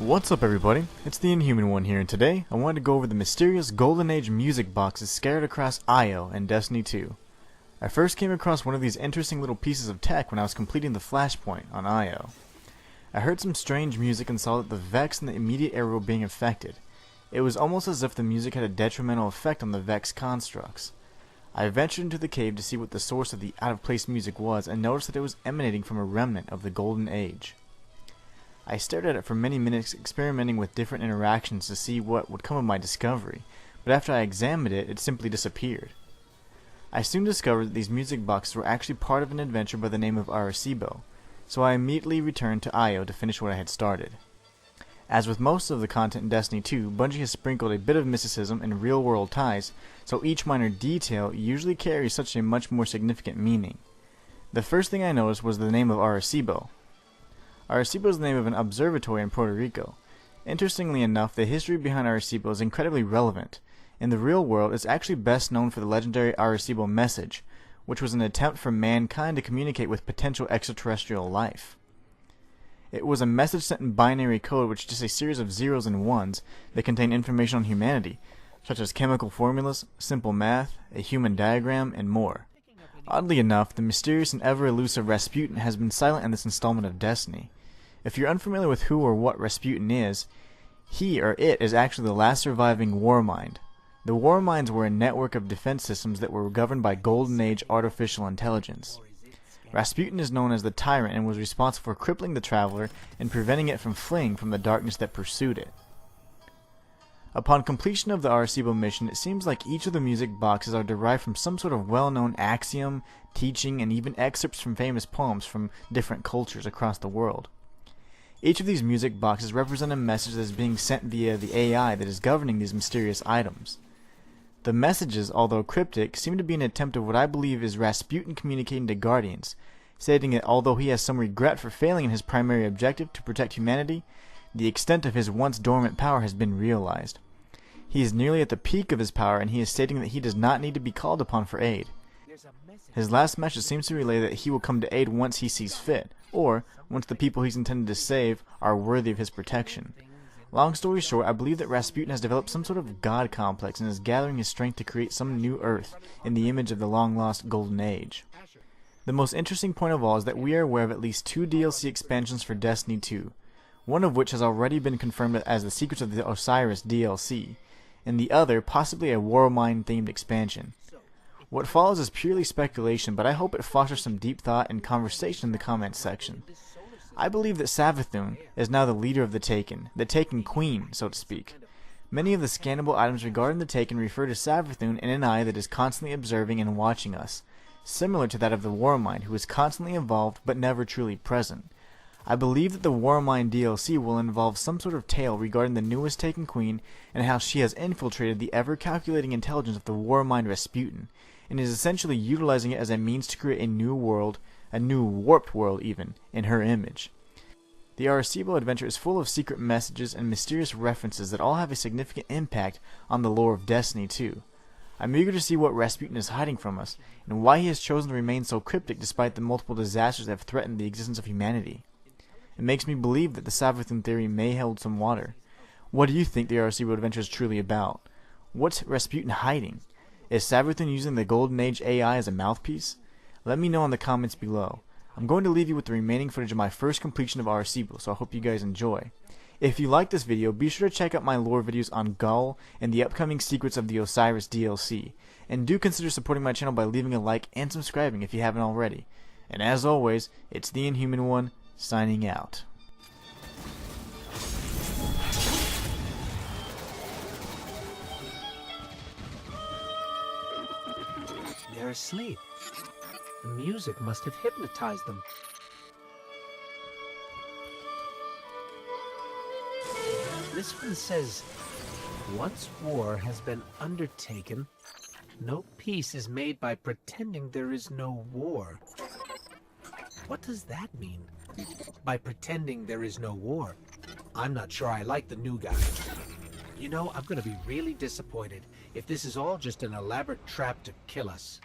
What's up everybody, it's the Inhuman one here, and today I wanted to go over the mysterious Golden Age music boxes scattered across Io and Destiny 2. I first came across one of these interesting little pieces of tech when I was completing the Flashpoint on Io. I heard some strange music and saw that the Vex in the immediate area were being affected. It was almost as if the music had a detrimental effect on the Vex constructs. I ventured into the cave to see what the source of the out-of-place music was and noticed that it was emanating from a remnant of the Golden Age. I stared at it for many minutes, experimenting with different interactions to see what would come of my discovery, but after I examined it, it simply disappeared. I soon discovered that these music boxes were actually part of an adventure by the name of Arecibo, so I immediately returned to Io to finish what I had started. As with most of the content in Destiny 2, Bungie has sprinkled a bit of mysticism and real-world ties, so each minor detail usually carries such a much more significant meaning. The first thing I noticed was the name of Arecibo. Arecibo is the name of an observatory in Puerto Rico. Interestingly enough, the history behind Arecibo is incredibly relevant. In the real world, it's actually best known for the legendary Arecibo message, which was an attempt for mankind to communicate with potential extraterrestrial life. It was a message sent in binary code, which is just a series of zeros and ones that contain information on humanity, such as chemical formulas, simple math, a human diagram, and more. Oddly enough, the mysterious and ever-elusive Rasputin has been silent in this installment of Destiny. If you're unfamiliar with who or what Rasputin is, he or it is actually the last surviving Warmind. The Warminds were a network of defense systems that were governed by Golden Age artificial intelligence. Rasputin is known as the Tyrant and was responsible for crippling the Traveler and preventing it from fleeing from the darkness that pursued it. Upon completion of the Arecibo mission, it seems like each of the music boxes are derived from some sort of well-known axiom, teaching, and even excerpts from famous poems from different cultures across the world. Each of these music boxes represent a message that is being sent via the AI that is governing these mysterious items. The messages, although cryptic, seem to be an attempt of what I believe is Rasputin communicating to Guardians, stating that although he has some regret for failing in his primary objective to protect humanity, the extent of his once dormant power has been realized. He is nearly at the peak of his power, and he is stating that he does not need to be called upon for aid. His last message seems to relay that he will come to aid once he sees fit, or once the people he's intended to save are worthy of his protection. Long story short, I believe that Rasputin has developed some sort of god complex and is gathering his strength to create some new Earth in the image of the long-lost Golden Age. The most interesting point of all is that we are aware of at least 2 DLC expansions for Destiny 2, one of which has already been confirmed as the Secrets of the Osiris DLC, and the other possibly a Warmind themed expansion. What follows is purely speculation, but I hope it fosters some deep thought and conversation in the comments section. I believe that Savathun is now the leader of the Taken Queen, so to speak. Many of the scannable items regarding the Taken refer to Savathun in an eye that is constantly observing and watching us, similar to that of the Warmind, who is constantly involved but never truly present. I believe that the Warmind DLC will involve some sort of tale regarding the newest Taken Queen and how she has infiltrated the ever-calculating intelligence of the Warmind Rasputin, and is essentially utilizing it as a means to create a new world, a new warped world even, in her image. The Arecibo Adventure is full of secret messages and mysterious references that all have a significant impact on the lore of Destiny 2. I'm eager to see what Rasputin is hiding from us, and why he has chosen to remain so cryptic despite the multiple disasters that have threatened the existence of humanity. It makes me believe that the Savathun theory may hold some water. What do you think the Arecibo Adventure is truly about? What's Rasputin hiding? Is Savathun using the Golden Age AI as a mouthpiece? Let me know in the comments below. I'm going to leave you with the remaining footage of my first completion of Arecibo, so I hope you guys enjoy. If you like this video, be sure to check out my lore videos on Gull and the upcoming Secrets of the Osiris DLC. And do consider supporting my channel by leaving a like and subscribing if you haven't already. And as always, it's the Inhuman one, signing out. They're asleep. The music must have hypnotized them. This one says, once war has been undertaken, no peace is made by pretending there is no war. What does that mean? By pretending there is no war? I'm not sure I like the new guy. You know, I'm going to be really disappointed if this is all just an elaborate trap to kill us.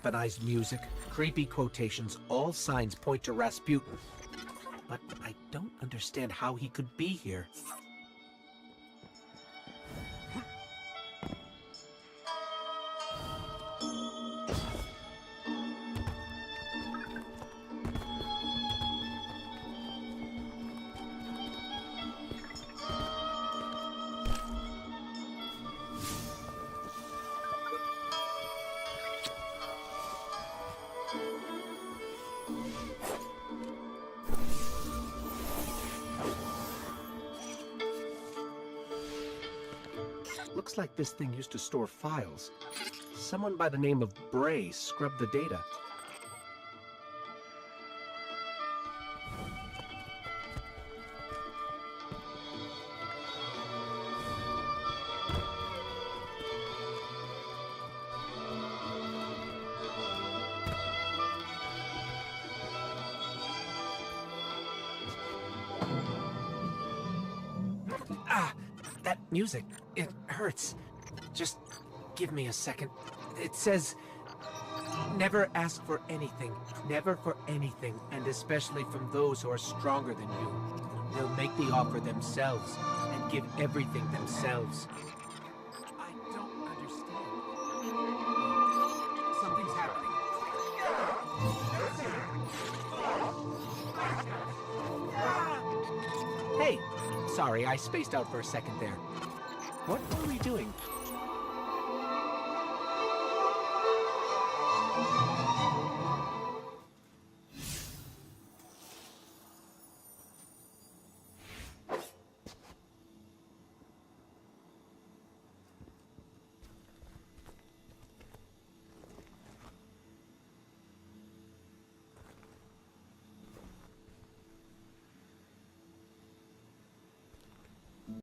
weaponized music, creepy quotations, all signs point to Rasputin. But I don't understand how he could be here. Looks like this thing used to store files. Someone by the name of Bray scrubbed the data. That music, it hurts. Just give me a second. It says, never ask for anything, never for anything, and especially from those who are stronger than you. They'll make the offer themselves and give everything themselves. I don't understand. Something's happening. Hey! Sorry, I spaced out for a second there. What were we doing?